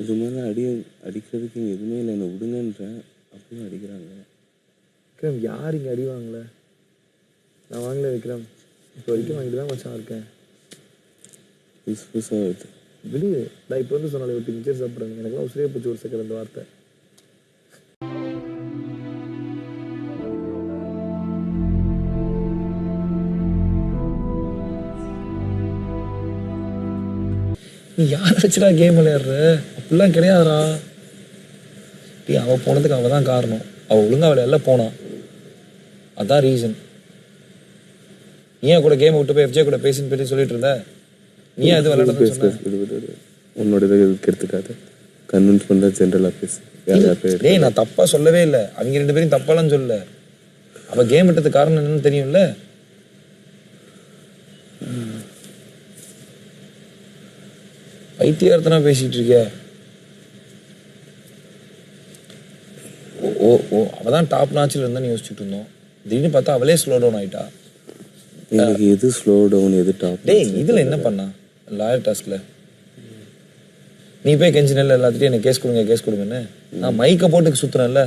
இது மேலே அடிக்கிறதுக்கு இங்கே எதுவுமே இல்லை, என்னை விடுங்கன்றேன், அப்படியும் அடிக்கிறாங்க. விக்ரம் யார் இங்கே அடி வாங்கல? நான் வாங்கல விக்ரம், இப்போ வரைக்கும் வாங்கிட்டு தான் மச்சான் இருக்கேன். புதுசாக வருது விடு. நான் இப்போ வந்து சொன்னாலே ஒரு மிச்சர் சாப்பிட்றேன், எனக்குலாம் உசுரே போச்சு ஒரு செகண்ட் அந்த வார்த்தை. நீ யாரை வச்சுடா கேம் விளையாடுற? அப்படிலாம் கிடையாதுடா. டீ அவள் போனதுக்கு அவள் தான் காரணம். அவள் ஒழுங்காக விளையாடல போனான், அதான் ரீசன். ஏன் கூட கேமை விட்டு போய் எஃப்ஜே கூட பேசின்னு போயிட்டு சொல்லிட்டு இருந்த? நீ அது விளையாட உன்னோட இதை எடுத்துக்காத, கன்வின்ஸ் பண்ணுற ஜென்ரலாக பேசு. டேய் நான் தப்பாக சொல்லவே இல்லை, அவங்க 2 பேரும் தப்பாலாம் சொல்லல. அவள் கேம் விட்டதுக்கு காரணம் என்னன்னு தெரியும்ல. பைத்தியார்த்தனா பேசிட்டு இருக்க. ஓ ஓ அவள் தான் டாப் நாச்சில் இருந்தா நீ யோசிச்சுட்டு இருந்தோம். திடீர்னு பார்த்தா அவளே ஸ்லோ டவுன் ஆயிட்டா. எனக்கு எது ஸ்லோ டவுன் எது டாப்? டேய் இதில் என்ன பண்ணா லாயர் டாஸ்கில்? நீ போய் கெஞ்சினல்ல எல்லாத்துட்டையும் எனக்கு கேஸ் கொடுங்கன்னு. நான் மைக்கை போட்டுக்கு சுற்றுனேன்ல,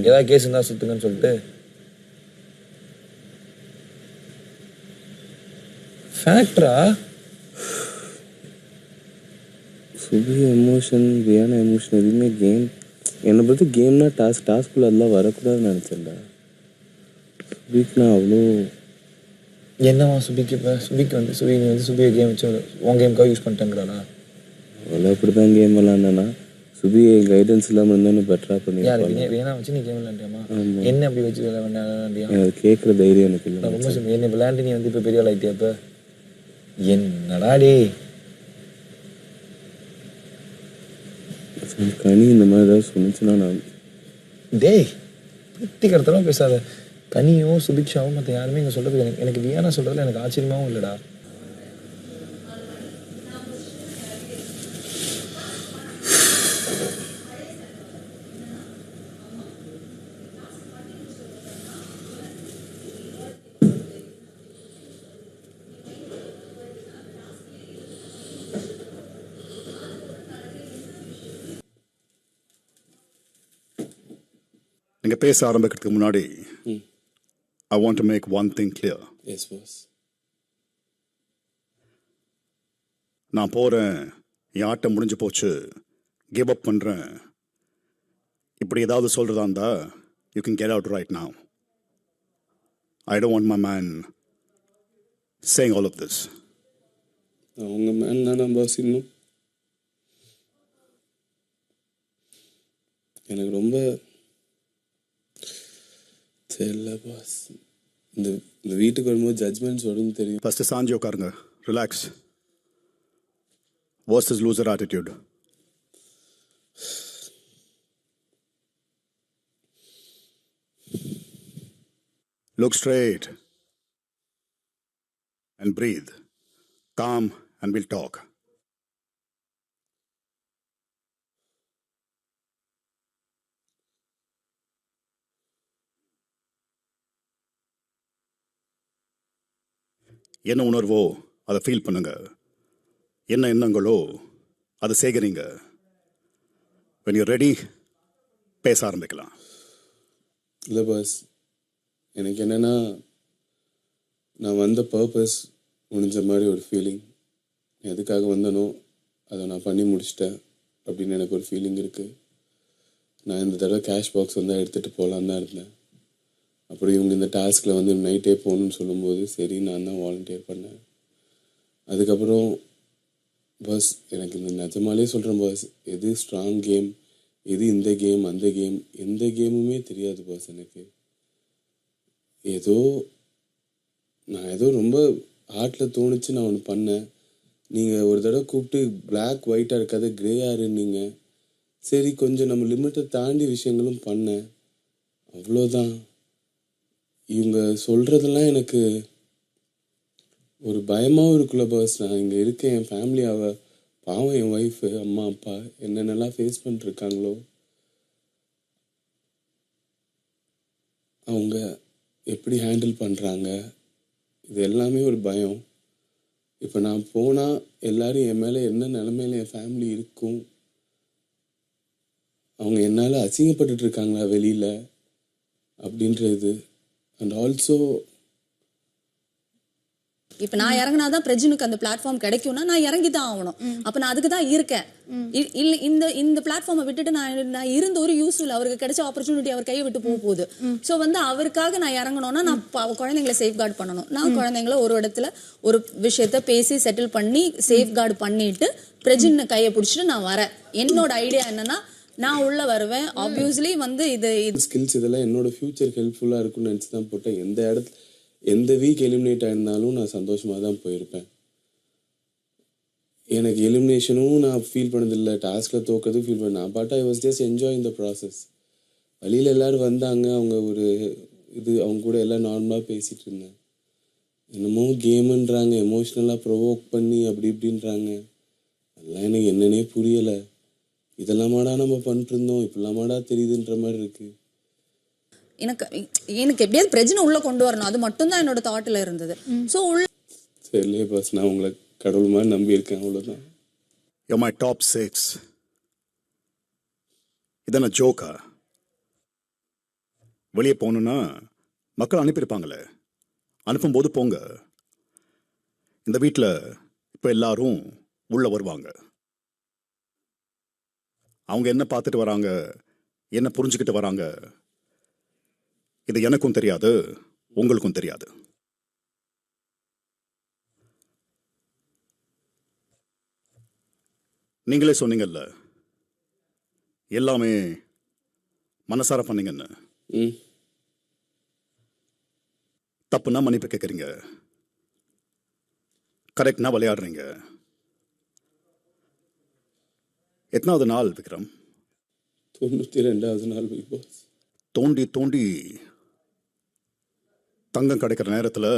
ஏதாவது கேஸ் இருந்தால் சுற்றுங்கன்னு சொல்லிட்டு. ஃபேக்டரா சுபி எமோஷன் ரியான எமோஷன் எதுவுமே கேம் என்னை பொறுத்து கேம்னா டாஸ்க்குள்ள அதெல்லாம் வரக்கூடாதுன்னு நினச்சேன்டா. சுபிக்கு நான் அவ்வளோ என்னவா சுபிக்கு இப்போ சுபிக்கு வந்து சுபி நீ வந்து சுபியை கேம் வச்சு உன் கேமுக்காக யூஸ் பண்ணிட்டேங்கிறாளா? அவ்வளோ அப்படி தான் கேம் விளாண்டேன்னா சுபி கைடன்ஸ் இல்லாமல் இருந்தால் பெட்டராக பண்ணி வேணா வச்சு நீ கேம் விளையாண்டியாமா? என்ன அப்படி வச்சு விளையாண்டியா? அது கேட்குற தைரியம் எனக்கு இல்லை. ரொம்ப என்ன விளையாண்டு நீ வந்து இப்போ பெரிய ஆள் ஆகிட்டியா? இப்போ என்னடா டே கனி இந்த மாதிரி ஏதாவது சொன்னிச்சுன்னா நான் டேய் புத்திகரத்தெல்லாம் பேசாத. கனியும் சுபிக்ஷாவும் மற்ற யாருமே இங்கே சொல்கிறது எனக்கு வியானா சொல்கிறதுல எனக்கு ஆச்சரியமாகவும் இல்லைடா. நீங்கள் பேச ஆரம்பிக்கிறதுக்கு முன்னாடி I want to make one thing clear. Yes, boss. நான் போகிறேன், என் ஆட்டம் முடிஞ்சு போச்சு, கிவ் அப் பண்ணுறேன், இப்படி ஏதாவது சொல்கிறதா இருந்தா you can get out right now. I don't want my man saying all of this. அவங்க மேன் தானே பாஸ். இன்னும் எனக்கு ரொம்ப தெரியல பாஸ். இந்த வீட்டுக்கு வரும்போது ஜட்ஜ்மெண்ட்ஸ் வரும்னு தெரியும். ஃபஸ்ட்டு சாஞ்சி உட்காருங்க, relax. What's is loser attitude? Look straight and breathe. Calm and we'll talk. என்ன உணர்வோ அதை ஃபீல் பண்ணுங்க, என்ன எண்ணங்களோ அதை சேகரிங்க. when you're ready பேச ஆரம்பிக்கலாம். இல்லை பாஸ், எனக்கு என்னென்னா நான் வந்த பர்பஸ் முடிஞ்ச மாதிரி ஒரு ஃபீலிங். எதுக்காக வந்தனோ அதை நான் பண்ணி முடிச்சிட்டேன் அப்படின்னு எனக்கு ஒரு ஃபீலிங் இருக்குது. நான் இந்த தடவை கேஷ் பாக்ஸ் வந்து எடுத்துகிட்டு போகலான்னு தான் இருந்தேன். அப்புறம் இவங்க இந்த டாஸ்கில் வந்து நைட்டே போகணுன்னு சொல்லும்போது சரி நான் தான் வாலண்டியர் பண்ணேன். அதுக்கப்புறம் பாஸ் எனக்கு இந்த நிஜமாலே சொல்கிறேன் பாஸ், எது ஸ்ட்ராங் கேம், எது இந்த கேம் அந்த கேம், எந்த கேமுமே தெரியாது பாஸ். எனக்கு நான் ஏதோ ரொம்ப ஹார்ட்டில் தோணுச்சு, நான் ஒன்று பண்ணேன். நீங்கள் ஒரு தடவை கூப்பிட்டு பிளாக் ஒயிட்டாக இருக்காது க்ரேயாக இருந்தீங்க. சரி கொஞ்சம் நம்ம லிமிட்டை தாண்டி விஷயங்களும் பண்ணேன், அவ்வளோதான். இவங்க சொல்கிறதெல்லாம் எனக்கு ஒரு பயமாகவும் இருக்குல்ல பாஸ். நான் இங்கே இருக்கேன், என் ஃபேமிலி பாவம், என் ஒய்ஃபு அம்மா அப்பா என்னென்னலாம் ஃபேஸ் பண்ணிட்டுருக்காங்களோ, அவங்க எப்படி ஹேண்டில் பண்ணுறாங்க, இது எல்லாமே ஒரு பயம். இப்போ நான் போனால் எல்லோரும் என் மேலே என்ன நிலமையில என் ஃபேமிலி இருக்கும், அவங்க என்னால் அசிங்கப்பட்டுட்டு இருக்காங்களா வெளியில் அப்படின்றது. அண்ட் ஆல்சோ இப்ப நான் இறங்கினாதான் பிரஜனுக்கு அந்த பிளாட்ஃபார்ம் கிடைக்கும்னா நான் இறங்கி தான் ஆகணும். அப்ப நான் அதுக்கு தான் இருக்கேன். இல்ல இந்த பிளாட்ஃபார்மை விட்டுட்டு நான் இருந்த ஒரு யூஸ் இல்லை. அவருக்கு கிடைச்ச ஆப்பர்ச்சுனிட்டி அவர் கையை விட்டு போகுது. ஸோ வந்து அவருக்காக நான் இறங்கணும்னா நான் குழந்தைங்களை சேஃப்கார்டு பண்ணணும். நான் குழந்தைங்களை ஒரு இடத்துல ஒரு விஷயத்த பேசி செட்டில் பண்ணி சேஃப்கார்டு பண்ணிட்டு பிரஜன் கையை பிடிச்சிட்டு நான் வரேன். என்னோட ஐடியா என்னன்னா நான் உள்ள வருவேன். ஆப்வியஸ்லி வந்து இது ஸ்கில்ஸ் இதெல்லாம் என்னோட ஃப்யூச்சர் ஹெல்ப்ஃபுல்லாக இருக்கும்னு நினச்சி தான் போட்டேன். எந்த வீக் எலிமினேட் ஆயிருந்தாலும் நான் சந்தோஷமாக தான் போயிருப்பேன். எனக்கு எலிமினேஷனும் நான் ஃபீல் பண்ணதில்லை, டாஸ்கில் தோக்கிறதும் ஃபீல் பண்ணேன். நான் பாட்டு I was just enjoy the process. வழியில் எல்லோரும் வந்தாங்க, அவங்க ஒரு அவங்க கூட எல்லாம் நார்மலாக பேசிகிட்டு இருந்தேன். என்னமோ கேமுன்றாங்க, எமோஷ்னலாக ப்ரொவோக் பண்ணி அப்படி இப்படின்றாங்க. அதெல்லாம் எனக்கு என்னன்னே புரியலை. இதெல்லாமாடா நம்ம பண்ணிட்டு இருந்தோம், இப்படிலாமாடா தெரியுதுன்ற மாதிரி இருக்குது. எனக்கு எப்படியாவது பிரச்சனை உள்ள கொண்டு வரணும், அது மட்டும் தான் என்னோட தாட்ல இருந்தது. ஸோ சரிலே பாஸ், நான் உங்களை கடவுள் மாதிரி நம்பி இருக்கேன், அவ்வளோதான். You're my top 6. இதென்ன ஜோக்கா? வெளியே போகணுன்னா மக்கள் அனுப்பியிருப்பாங்களே, அனுப்பும்போது போங்க. இந்த வீட்டில் இப்போ எல்லாரும் உள்ள வருவாங்க. அவங்க என்ன பார்த்துட்டு வராங்க, என்ன புரிஞ்சுக்கிட்டு வராங்க, இது எனக்கும் தெரியாது, உங்களுக்கும் தெரியாது. நீங்களே சொன்னீங்கல்ல எல்லாமே மனசார பண்ணீங்கன்னு. தப்புனா மன்னிப்பு கேட்குறீங்க, கரெக்ட்னா விளையாடுறீங்க. எத்தனாவது நாள் விக்ரம்? 92வது நாள் பிக் பாஸ். தோண்டி தோண்டி தங்கம் கிடைக்கிற நேரத்தில்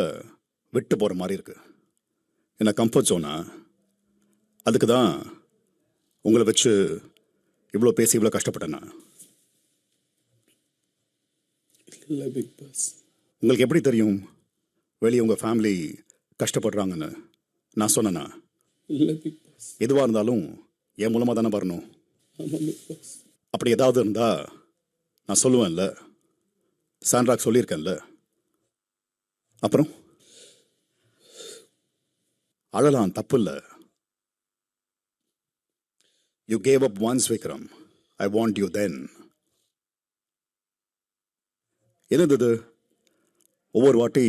விட்டு போகிற மாதிரி இருக்கு. என்ன கம்ஃபர்ட் ஜோனா? அதுக்கு தான் உங்களை வச்சு இவ்வளோ பேசி இவ்வளோ கஷ்டப்பட்டேன்னா? இல்லை பிக் பாஸ். உங்களுக்கு எப்படி தெரியும் வெளியே உங்கள் ஃபேமிலி கஷ்டப்படுறாங்கன்னு? நான் சொன்னேன்னா? இல்லை பிக் பாஸ். எதுவாக இருந்தாலும் என் மூலமாக தானே வரணும். ஆமாம் பிக் பாஸ். அப்படி ஏதாவது இருந்தால் நான் சொல்லுவேன்ல, சாண்ட்ராக் சொல்லியிருக்கேன்ல. அப்புறம் அழலாம், தப்பு இல்லை. You gave up once Vikram, I want you தென். என்னது ஒவ்வொரு வாட்டி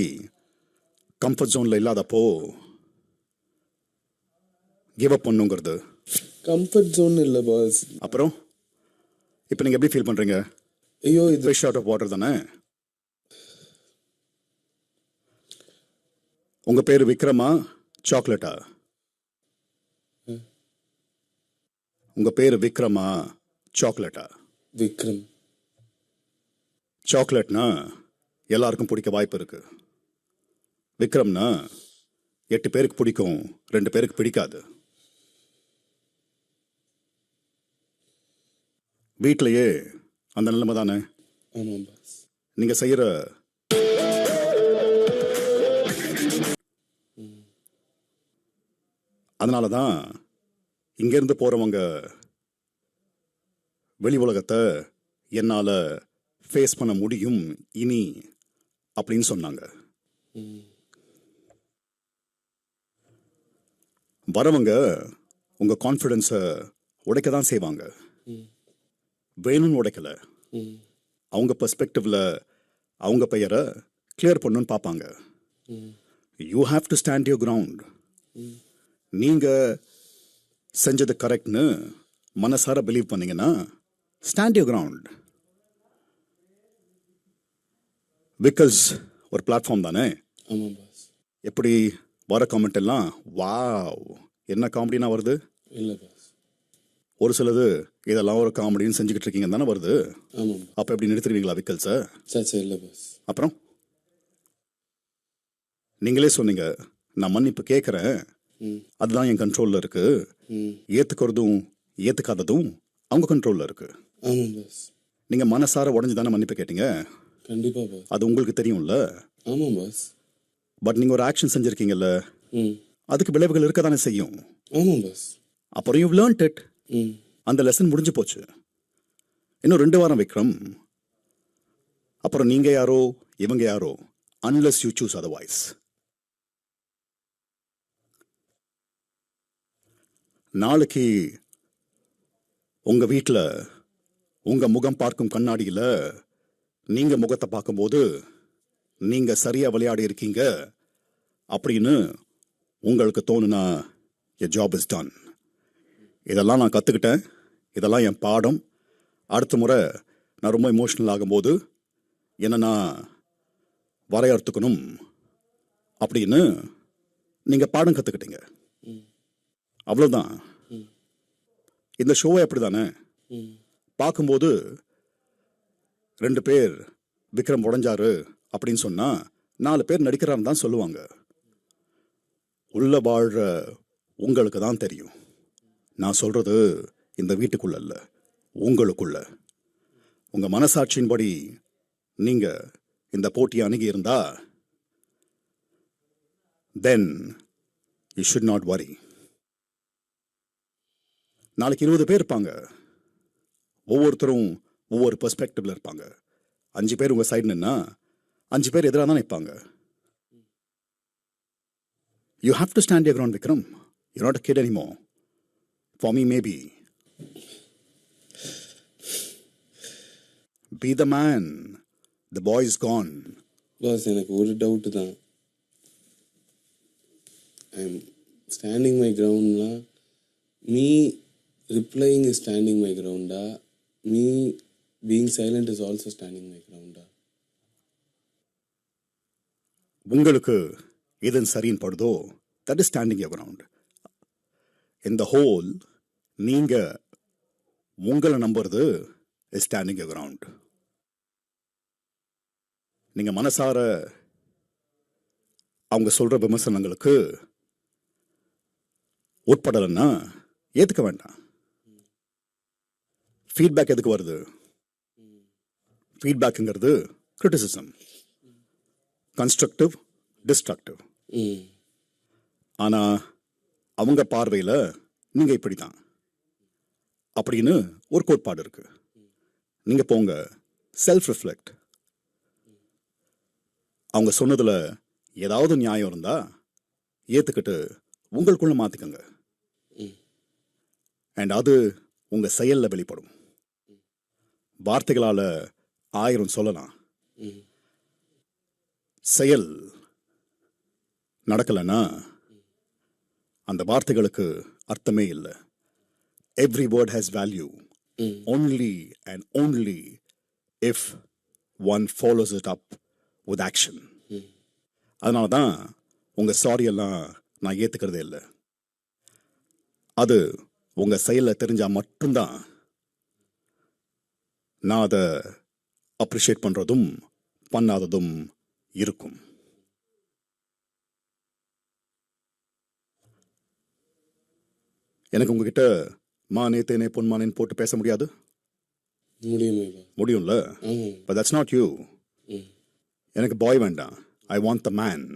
கம்ஃபர்ட் ஜோனில் இல்லாதப்போ கிவ் அப் பண்ணுங்கிறது? கம்ஃபர்ட் ஜோன் இல்லை பாஸ். அப்புறம் இப்போ நீங்கள் எப்படி ஃபீல் பண்ணுறீங்க? ஐயோ, இது ஃபிஷ் அவுட் ஆஃப் வாட்டர் தானே. உங்கள் பேர் விக்ரமா சாக்லேட்டா? உங்கள் பேர் விக்ரமா சாக்லேட்டா? விக்ரம். சாக்லேட்னா எல்லாருக்கும் பிடிக்க வாய்ப்பு இருக்கு. விக்ரம்னா 8 பேருக்கு பிடிக்கும், 2 பேருக்கு பிடிக்காது. வீட்டிலையே அந்த நிலைமை தானே. ஆமாம் பாஸ். நீங்கள் செய்கிற அதனால தான் இங்கேருந்து போகிறவங்க வெளி உலகத்தை என்னால் ஃபேஸ் பண்ண முடியும் இனி அப்படின்னு சொன்னாங்க. வரவங்க உங்கள் கான்ஃபிடென்ஸை உடைக்க தான் செய்வாங்க, வேணும்னு உடைக்கலை. அவங்க பெர்ஸ்பெக்டிவில் அவங்க பெயரை கிளியர் பண்ணணும்னு பார்ப்பாங்க. You have to stand your ground. நீங்கள் செஞ்சது கரெக்ட்னு மனசார பிலீவ் பண்ணீங்கன்னா ஸ்டாண்ட் யுவர் கிரவுண்ட். விக்கல்ஸ் ஒரு பிளாட்ஃபார்ம் தானே. ஆமாம் பாஸ். எப்படி வர காமெண்ட் எல்லாம் வாவ் என்ன காமெடினா வருது? இல்லை பாஸ். ஒரு சிலது இதெல்லாம் ஒரு காமெடின்னு செஞ்சுக்கிட்டு இருக்கீங்க தானே வருது. ஆமாம். அப்போ எப்படி நிறுத்துருவீங்களா விக்கல்ஸை? சரி இல்லை பாஸ். அப்புறம் நீங்களே சொன்னீங்க நான் மன்னிப்பு கேட்குறேன், அதுதான் என் கண்ட்ரோலில் இருக்கு. ஏற்றுக்கிறதும் ஏற்றுக்காததும் அவங்க கண்ட்ரோலில் இருக்கு. ஆமாம் பாஸ். நீங்கள் மனசார உடஞ்சி தானே மன்னிப்பு கேட்டீங்க. கண்டிப்பாக பாஸ். அது உங்களுக்கு தெரியும்ல. ஆமாம் பாஸ். பட் நீங்கள் ஒரு ஆக்ஷன் செஞ்சுருக்கீங்கல்ல, அதுக்கு விளைவுகள் இருக்க தானே செய்யும். ஆமாம் பாஸ். அப்புறம் யூ லேர்ன்ட் இட். அந்த லெசன் முடிஞ்சு போச்சு. இன்னும் 2 வாரம் விக்ரம். அப்புறம் நீங்கள் யாரோ இவங்க யாரோ, அன்லெஸ் யூ சூஸ் அதர்வைஸ். நாளைக்கு உங்கள் வீட்டில் உங்கள் முகம் பார்க்கும் கண்ணாடியில் நீங்கள் முகத்தை பார்க்கும்போது நீங்கள் சரியாக விளையாடி இருக்கீங்க அப்படின்னு உங்களுக்கு தோணுனா என் ஜாப் இஸ் டன். இதெல்லாம் நான் கற்றுக்கிட்டேன், இதெல்லாம் என் பாடம். அடுத்த முறை நான் ரொம்ப எமோஷ்னல் ஆகும்போது என்ன நான் வரையறுத்துக்கணும் அப்படின்னு நீங்கள் பாடம் கற்றுக்கிட்டீங்க. அவ்வளோதான். இந்த ஷோவை அப்படி தானே பார்க்கும்போது 2 பேர் விக்ரம் உடஞ்சாரு அப்படின்னு சொன்னால் 4 பேர் நடிக்கிறான்னு தான் சொல்லுவாங்க. உள்ள வாழ்கிற உங்களுக்கு தான் தெரியும். நான் சொல்கிறது இந்த வீட்டுக்குள்ள இல்லை, உங்களுக்குள்ள. உங்கள் மனசாட்சியின்படி நீங்கள் இந்த போட்டியை அணுகி இருந்தா then you should not worry. நாளைக்கு 20 பேர் இருப்பாங்க, ஒவ்வொருத்தரும் ஒவ்வொரு பெர்ஸ்பெக்டிவ்ல இருப்பாங்க. 5 பேர் உங்கள் சைடு நின்னா 5 பேர் எதிராக தான் நிற்பாங்க. You have to stand your ground, Vikram. You're not a kid anymore. For me, maybe. Be the man. The boy is gone. Boss எனக்கு ஒரு டவுட்டு தான். ஐ எம் ஸ்டாண்டிங் மை கிரவுண்ட்னா me replying is standing my கிரவுண்டா, me being silent is also standing my கிரவுண்டா? உங்களுக்கு எது சரின்னு படுதோ that is standing your ground. இந்த ஹோல் நீங்கள் உங்களை நம்புறது இஸ் ஸ்டாண்டிங் யுவர் கிரவுண்ட். நீங்கள் மனசார அவங்க சொல்கிற விமர்சனங்களுக்கு உட்படலைன்னா ஏற்றுக்க வேண்டாம். ஃபீட்பேக் எதுக்கு வருது? ஃபீட்பேக்குங்கிறது கிரிட்டிசிசம், கன்ஸ்ட்ரக்டிவ், டிஸ்ட்ரக்டிவ். ஆனால் அவங்க பார்வையில் நீங்கள் இப்படி தான் அப்படின்னு ஒரு கோட்பாடு இருக்கு. நீங்கள் போங்க, செல்ஃப் ரிஃப்ளெக்ட். அவங்க சொன்னதில் ஏதாவது நியாயம் இருந்தால் ஏற்றுக்கிட்டு உங்களுக்குள்ள மாற்றிக்கோங்க. அண்ட் அது உங்கள் செயலில் வெளிப்படும். வார்த்தைகளால் 1000 சொல்லலாம், செயல் நடக்கலைன்னா அந்த வார்த்தைகளுக்கு அர்த்தமே இல்லை. Every word has value only and only if one follows it up with action. அதனால தான் உங்கள் சாரியெல்லாம் நான் ஏற்றுக்கிறதே இல்லை. அது உங்கள் செயலில் தெரிஞ்சால் மட்டும்தான் நான் அதை அப்ரிஷியேட் பண்ணுறதும் பண்ணாததும் இருக்கும். எனக்கு உங்ககிட்ட மானே தேனே பொன்மானேன்னு போட்டு பேச முடியாது. முடியும்ல? But that's not you. எனக்கு பாய் வேண்டாம், ஐ வாண்ட் த மேன்.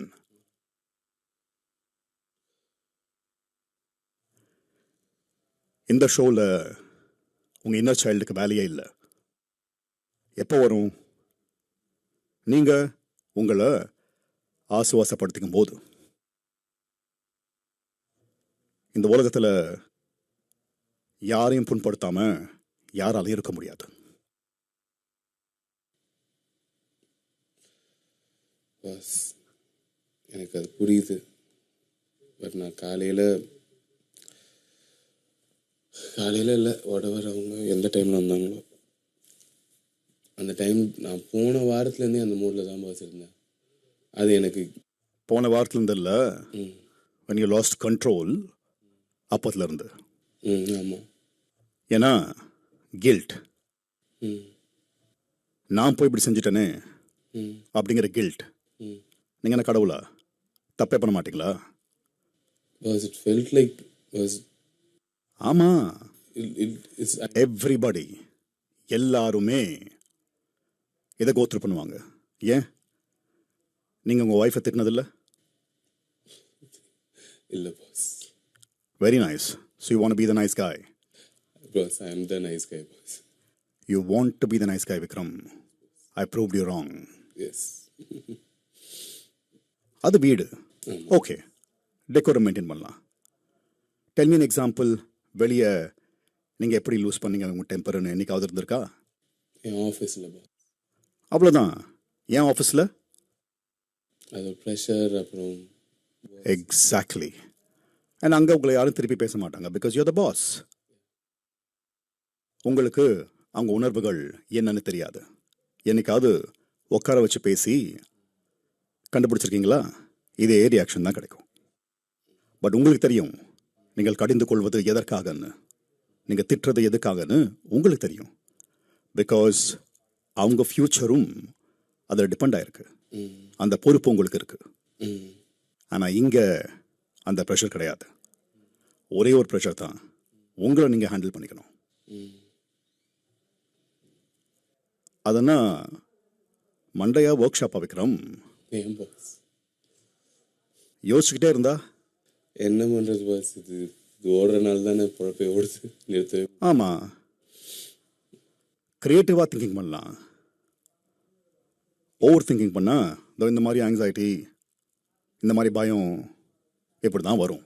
இந்த ஷோவில் உங்கள் இன்னர் சைல்டுக்கு வேலையே இல்லை. எப்போ வரும்? நீங்கள் உங்களை ஆசுவாசப்படுத்திக்கும் போது. இந்த உலகத்தில் யாரையும் புண்படுத்தாமல் யாராலையும் இருக்க முடியாது. பாஸ் எனக்கு அது புரியுது. பட் நான் காலையில் இல்லை, whatever அவங்க எந்த டைமில் வந்தாங்களோ அந்த டைம் நான் போன வாரத்துலேருந்தே அந்த மூடில் தான் பாஸ் இருந்தேன். அது எனக்கு போன வாரத்துலேருந்து இல்லை, when you lost control அப்போதுலேருந்து. ஆமாம். ஏன்னா கில்ட், நான் போய் இப்படி செஞ்சிட்டேனே அப்படிங்கிற கில்ட். நீங்கள் என்ன கடவுளா? தப்பே பண்ண மாட்டீங்களா? Boss it felt like boss. ஆமாம், இட்ஸ் எவ்ரிபடி, எல்லாருமே இதை கோத்ரூ பண்ணுவாங்க. ஏன் நீங்கள் உங்கள் ஒய்ஃபை திட்டினதில்லை? இல்லை boss. Very nice. So you want be the nice guy. Boss I am the nice guy boss. You want to be the nice guy Vikram. I proved you wrong. Yes. அது வீடு. ஓகே, டெக்கோரம் மெயின்டைன் பண்ணலாம். Tell me example. வெளியே நீங்கள் எப்படி loose பண்ணீங்க உங்கள் டெம்பர்னு என்னைக்காவது இருந்திருக்கா? என் ஆஃபீஸில் பாஸ். அவ்வளோதான். என் ஆஃபீஸில் அது ப்ரெஷர் அப்புறம் எக்ஸாக்ட்லி. அண்ட் அங்கே உங்களை யாரும் திருப்பி பேச மாட்டாங்க பிகாஸ் யூ த பாஸ். உங்களுக்கு அவங்க உணர்வுகள் என்னன்னு தெரியாது. என்னைக்காவது உட்கார வச்சு பேசி கண்டுபிடிச்சிருக்கீங்களா? இதே ரியாக்ஷன் தான் கிடைக்கும். பட் உங்களுக்கு தெரியும் நீங்கள் கடிந்து கொள்வது எதற்காகன்னு, நீங்கள் திட்டுறது எதுக்காகன்னு உங்களுக்கு தெரியும். பிகாஸ் அவங்க ஃப்யூச்சரும் அதில் டிபெண்ட் ஆயிருக்கு. அந்த பொறுப்பு உங்களுக்கு இருக்கு. ஆனால் இங்கே அந்த ப்ரெஷர் கிடையாது. ஒரே ஒரு ப்ரெஷர் தான், உங்களை நீங்கள் ஹேண்டில் பண்ணிக்கணும். அதனா மண்டையா ஒர்க் ஷாப்பாக விக்ரம்? ஏன் பாஸ்? யோசிச்சுக்கிட்டே இருந்தா என்ன பண்ணுறது பாஸ்? இது ஓடுறனால தானே பொழப்பே ஓடுது. நிறுத்தவே. ஆமாம், க்ரியேட்டிவாக திங்கிங் பண்ணலாம். ஓவர் திங்கிங் பண்ணால் இந்த மாதிரி ஆங்ஸைட்டி, இந்த மாதிரி பயம் இப்படி தான் வரும்.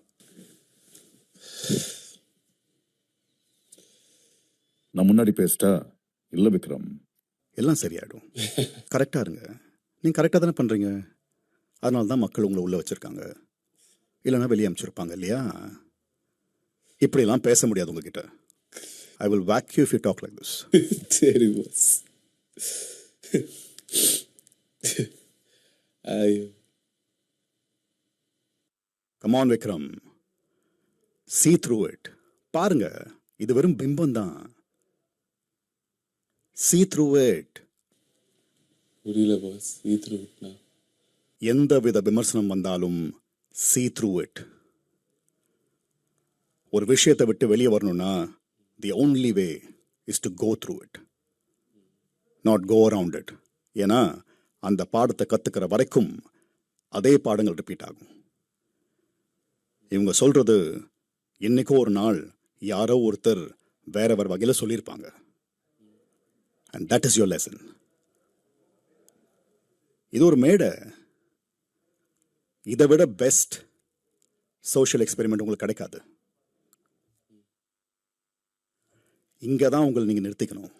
நான் முன்னாடி பேசிட்டா இல்லை விக்ரம்? எல்லாம் சரியாயிடும். கரெக்டாக இருங்க. நீங்கள் கரெக்டாக தானே பண்ணுறீங்க. அதனால தான் மக்கள் உங்களை உள்ளே வச்சுருக்காங்க. இல்லைன்னா வெளியே அனுப்பிச்சிருப்பாங்க இல்லையா? இப்படிலாம் பேச முடியாது உங்ககிட்ட. I will wake you if you talk like this. சரி பாஸ். ஐயோ. Come on Vikram, see through it. பாருங்க, இது வெறும் பிம்பம் தான். see through it. புரியல பாஸ். ஈத்ரு விட்னா எந்த வித விமர்சனம் வந்தாலும் see through it. ஒரு விஷயத்தை விட்டு வெளியே வரணும்னா the only way is to go through it, not go around it. ஏன்னா அந்த பாடத்தை கற்றுக்கிற வரைக்கும் அதே பாடங்கள் ரிப்பீட் ஆகும். இவங்க சொல்றது என்னைக்கோ ஒரு நாள் யாரோ ஒருத்தர் வேற வேற வகையில் சொல்லியிருப்பாங்க. and that is your lesson. இது ஒரு மேடை. இதை விட பெஸ்ட் சோஷியல் எக்ஸ்பெரிமெண்ட் உங்களுக்கு கிடைக்காது. இங்கே தான் உங்களை நீங்கள் நிறுத்திக்கணும்.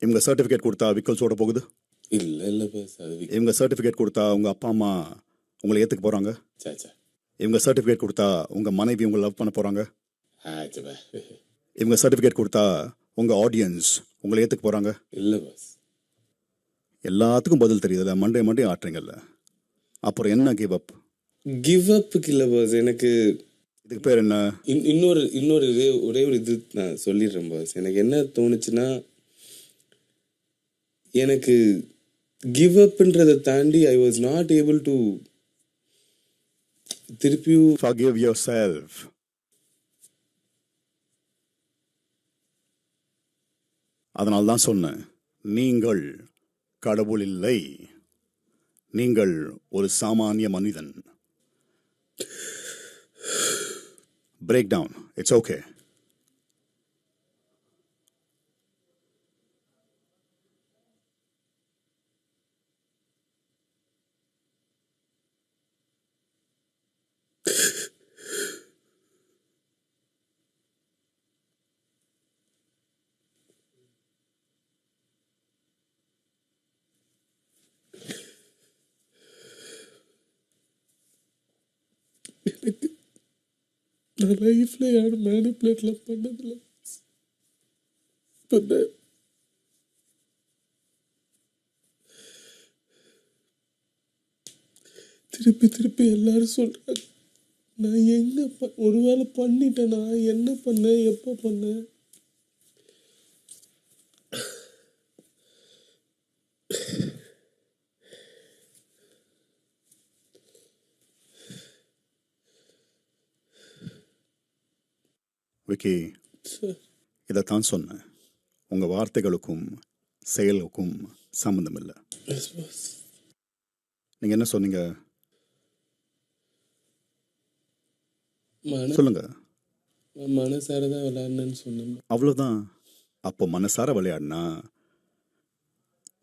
இவங்க சர்டிஃபிகேட் கொடுத்தா விக்கல்ஸோட போகுது. இல்லை பாஸ். அது இவங்க சர்டிஃபிகேட் கொடுத்தா உங்கள் அப்பா அம்மா உங்களை ஏற்றுக்க போகிறாங்க. சாச்சா. இவங்க சர்டிஃபிகேட் கொடுத்தா உங்கள் மனைவி உங்களை லவ் பண்ண போகிறாங்க. ஆச்சா. இவங்க சர்டிஃபிகேட் கொடுத்தா உங்கள் ஆடியன்ஸ் உங்களை ஏற்றுக்க போகிறாங்க. இல்லை பாஸ். எல்லாத்துக்கும் பதில் தெரியுதுல்ல, மண்டே ஆட்டுறீங்கல்ல, அப்புறம் என்ன கிவ் அப்? கிவ் அப்புக்கு இல்லை பாஸ். எனக்கு இதுக்கு பேர் என்ன? இன்னொரு ஒரே ஒரு இது நான் சொல்லிடுறேன் பாஸ். எனக்கு என்ன தோணுச்சுன்னா, எனக்கு கிவ் அப்ன்றதை தாண்டி I was not able to திருப்பியும் Forgive yourself. அதனால தான் சொன்னேன், நீங்கள் கடவுள் இல்லை, நீங்கள் ஒரு சாமானிய மனிதன். Break down. It's okay. நான் லைஃப்ல யாரும் மேனிப்புலேட்லாம் பண்ணதில்லை. திருப்பி எல்லாரும் சொல்றாங்க, நான் எங்க ஒருவேளை பண்ணிட்டேனா, என்ன பண்ணேன், எப்போ பண்ணேன்? விக்கி, இதைத்தான் சொன்னேன், உங்கள் வார்த்தைகளுக்கும் செயலுக்கும் சம்மந்தம் இல்லை. நீங்கள் என்ன சொன்னீங்க? சொல்லுங்க. நான் மனசார தான் விளையாடுனேன்னு சொன்னேன். அவ்வளோதான். அப்போ மனசார விளையாடினா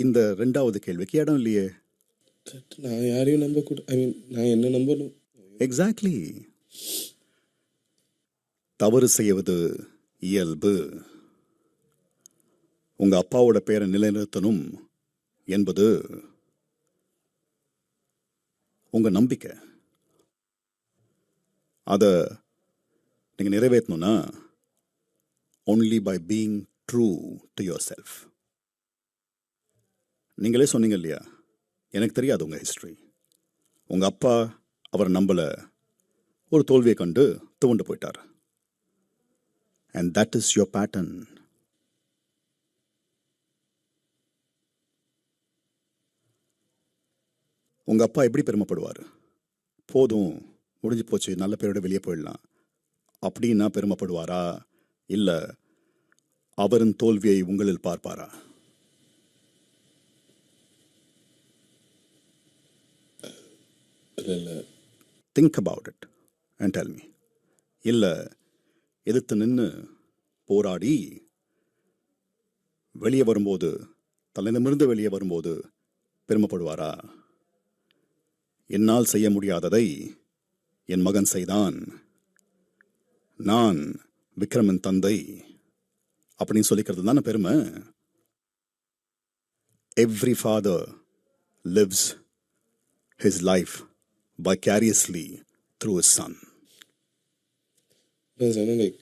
இந்த ரெண்டாவது கேள்விக்கு இடம் இல்லையே. நான் யாரையும் நம்பக்கூடாது. ஐ மீன் நான் என்ன நம்பணும்? எக்ஸாக்ட்லி. தவறு செய்வது இயல்பு. உங்க அப்பாவோட பேரை நிலைநிறுத்தணும் என்பது உங்க நம்பிக்கை. அதை நீங்க நிறைவேற்றணும்னா only by being true to yourself. நீங்களே சொன்னீங்க இல்லையா, எனக்கு தெரியாது உங்க ஹிஸ்டரி. உங்க அப்பா அவர் நம்பல, ஒரு தோல்வியை கண்டு துவண்டு போயிட்டார். And that is your pattern. உங்க அப்பா எப்படி பெருமைப்படுவார்? போதும், முடிஞ்சு போச்சு, நல்ல பேரோட வெளியே போயிடலாம் அப்படின்னா பெருமைப்படுவாரா? இல்லை அவரின் தோல்வியை உங்களில் பார்ப்பாரா? இல்லை think about it and tell me. இல்லை எதிர்த்து நின்று போராடி வெளியே வரும்போது, தலைநிமிர்ந்து வெளியே வரும்போது பெருமைப்படுவாரா? என்னால் செய்ய முடியாததை என் மகன் செய்தான், நான் விக்ரமின் தந்தை அப்படின்னு சொல்லிக்கிறது தானே பெருமை. Every father lives his life vicariously through his son. ஆனால் லைக்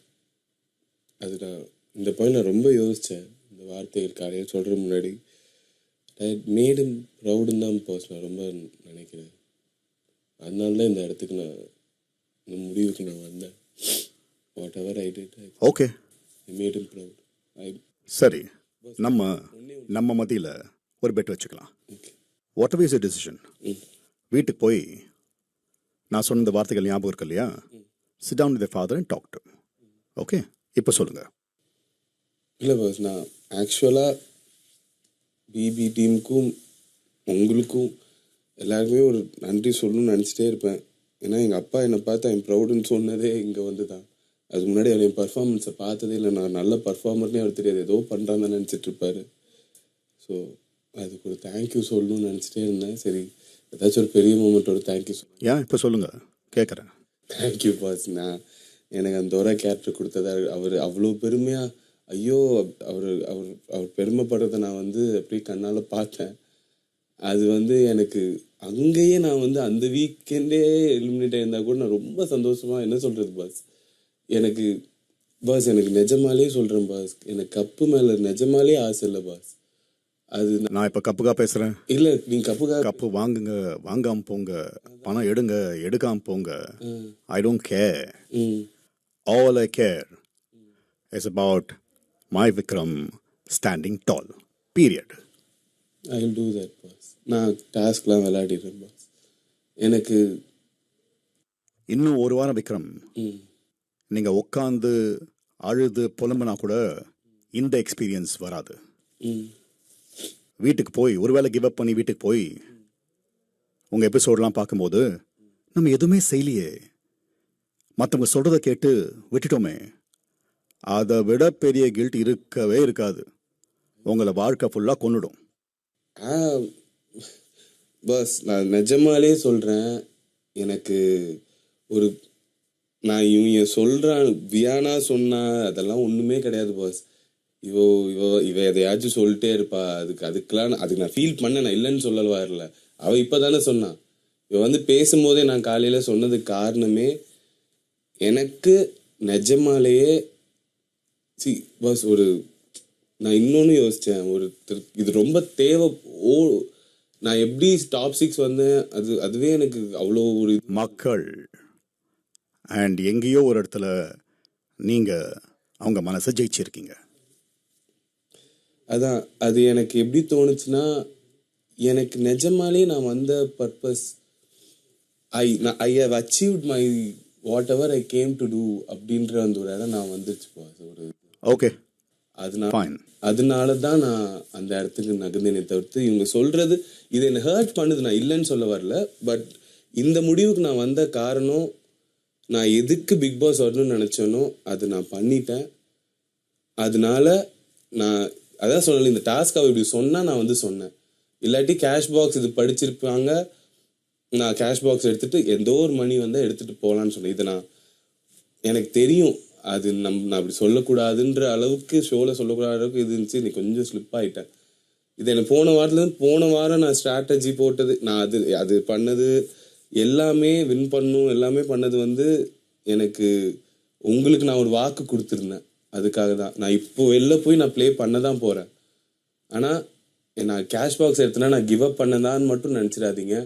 அது நான் இந்த பாயிண்ட் நான் ரொம்ப யோசித்தேன். இந்த வார்த்தைகள் காலையில் சொல்கிற முன்னாடி மேடும் ப்ரௌடுன்னு தான் பர்ஸ் நான் ரொம்ப நினைக்கிறேன். அதனால தான் இந்த இடத்துக்கு நான் இந்த முடிவுக்கு நான் வந்தேன். Whatever I did, okay, மேடும் ப்ரௌட். சரி, நம்ம மத்தியில் ஒரு பெட் வச்சுக்கலாம். Whatever is your decision. வீட்டுக்கு போய் நான் சொன்ன இந்த வார்த்தைகள் ஞாபகம் இருக்கு இல்லையா? Sit down with your father and talk to. Okay, இப்போ சொல்லுங்க. இல்லை பாஸ், நான் ஆக்சுவலாக பிபி டீமுக்கும் உங்களுக்கும் எல்லாருக்குமே ஒரு நன்றி சொல்லணும்னு நினச்சிட்டே இருப்பேன். ஏன்னா எங்கள் அப்பா என்னை பார்த்து ஐம் ப்ரௌடுன்னு சொன்னதே இங்கே வந்து தான். அதுக்கு முன்னாடி அவர் என் பர்ஃபார்மன்ஸை பார்த்ததே இல்லை. நான் நல்ல பர்ஃபார்மர்னே அவர் தெரியாது, ஏதோ பண்ணுறான்னு நினச்சிட்டு இருப்பார். ஸோ அதுக்கு ஒரு தேங்க்யூ சொல்லணும்னு நினச்சிட்டே இருந்தேன். சரி, ஏதாச்சும் ஒரு பெரிய மூமெண்ட்டோட தேங்க்யூ ஏன் இப்போ சொல்லுங்க, கேட்குறேன். Thank you boss. நான் எனக்கு அந்த ஒரு கேரக்டர் கொடுத்ததா அவர் அவ்வளோ பெருமையாக, ஐயோ அவர் அவர் அவர் பெருமைப்படுறதை நான் வந்து அப்படியே கண்ணால் பார்த்தேன். அது வந்து எனக்கு அங்கேயே நான் வந்து அந்த வீக்கெண்டே எலிமினேட் ஆயிருந்தா கூட நான் ரொம்ப சந்தோஷமாக, என்ன சொல்கிறது பாஸ், எனக்கு பாஸ் எனக்கு நிஜமாலே சொல்கிறேன் பாஸ், எனக்கு கப்பு மேலே நிஜமாலே ஆசை இல்லை பாஸ். அது நான் இப்போ கப்புக்காக பேசுகிறேன். இல்லை, நீங்கள் கப்பு வாங்குங்க, வாங்காமல் போங்க, பணம் எடுங்க, எடுக்காமல் போங்க. I don't care. All I care is about my Vikram standing tall, period. I will do that boss. நான் டாஸ்க்லாம் விளையாடிடுறேன் பாஸ். எனக்கு இன்னும் ஒரு வாரம் விக்ரம் நீங்கள் உட்காந்து அழுது புலம்புனா கூட இந்த எக்ஸ்பீரியன்ஸ் வராது. வீட்டுக்கு போய் ஒருவேளை கிவ் அப் பண்ணி வீட்டுக்கு போய் உங்கள் எபிசோடெலாம் பார்க்கும்போது நம்ம எதுவுமே செய்யலையே, மற்றவங்க சொல்கிறத கேட்டு விட்டுட்டோமே, அதை விட பெரிய கில்ட் இருக்கவே இருக்காது. உங்களை வாழ்க்கை ஃபுல்லாக கொன்னுடும். பாஸ் நான் நிஜமாலே சொல்கிறேன், எனக்கு ஒரு நான் இவங்க சொல்கிறான் வியானா சொன்னா அதெல்லாம் ஒன்றுமே கிடையாது பாஸ். இவ எதையாச்சும் சொல்லிட்டே இருப்பா. அதுக்கெல்லாம் அதுக்கு நான் ஃபீல் பண்ண, நான் இல்லைன்னு சொல்லவா இல்லை. அவள் இப்போ தானே சொன்னான். இவ வந்து பேசும்போதே நான் காலையில் சொன்னதுக்கு காரணமே எனக்கு நிஜமாலேயே பாஸ் ஒரு நான் இன்னொன்று யோசித்தேன். இது ரொம்ப தேவை. நான் எப்படி டாப் 6 வந்தேன், அதுவே எனக்கு அவ்வளோ ஒரு மக்கள் அண்ட் எங்கேயோ ஒரு இடத்துல நீங்கள் அவங்க மனசை ஜெயிச்சிருக்கீங்க. அதான் அது எனக்கு எப்படி தோணுச்சுன்னா, எனக்கு நிஜமாலே நான் வந்த purpose I have achieved my whatever I came to do அப்படின்ற அந்த ஒரு இடம் நான் வந்துருச்சு பாஸ். ஒரு ஓகே, அதனால தான் நான் அந்த இடத்துக்கு நகர்ந்தேனே தவிர்த்து இவங்க சொல்றது இது என்னை ஹர்ட் பண்ணுது. நான் இல்லைன்னு சொல்ல வரல. பட் இந்த முடிவுக்கு நான் வந்த காரணம் நான் எதுக்கு பிக் பாஸ் வரணும்னு நினச்சேனோ அது நான் பண்ணிட்டேன். அதனால நான் அதான் சொன்னேன், இந்த டாஸ்க் அவர் இப்படி சொன்னால் நான் வந்து சொன்னேன். இல்லாட்டி கேஷ் பாக்ஸ் இது படிச்சிருப்பாங்க, நான் கேஷ் பாக்ஸ் எடுத்துகிட்டு எந்த ஒரு மணி வந்தால் எடுத்துகிட்டு போகலான்னு சொன்னேன். இதை எனக்கு தெரியும் அது நான் அப்படி சொல்லக்கூடாதுன்ற அளவுக்கு ஷோவில் சொல்லக்கூடாத அளவுக்கு இது இருந்துச்சு. நீ கொஞ்சம் ஸ்லிப் ஆகிட்டேன். இது எனக்கு போன வாரம் நான் ஸ்ட்ராட்டஜி போட்டது, நான் அது பண்ணது எல்லாமே வின் பண்ணும் எல்லாமே பண்ணது வந்து எனக்கு உங்களுக்கு நான் ஒரு வாக்கு கொடுத்துருந்தேன். அதுக்காக தான் நான் இப்போ வெளில போய் நான் ப்ளே பண்ண தான் போகிறேன். ஆனால் நான் கேஷ் பாக்ஸ் எடுத்தேன்னா நான் கிவ் அப் பண்ணதான்னு மட்டும் நினச்சிடாதீங்க.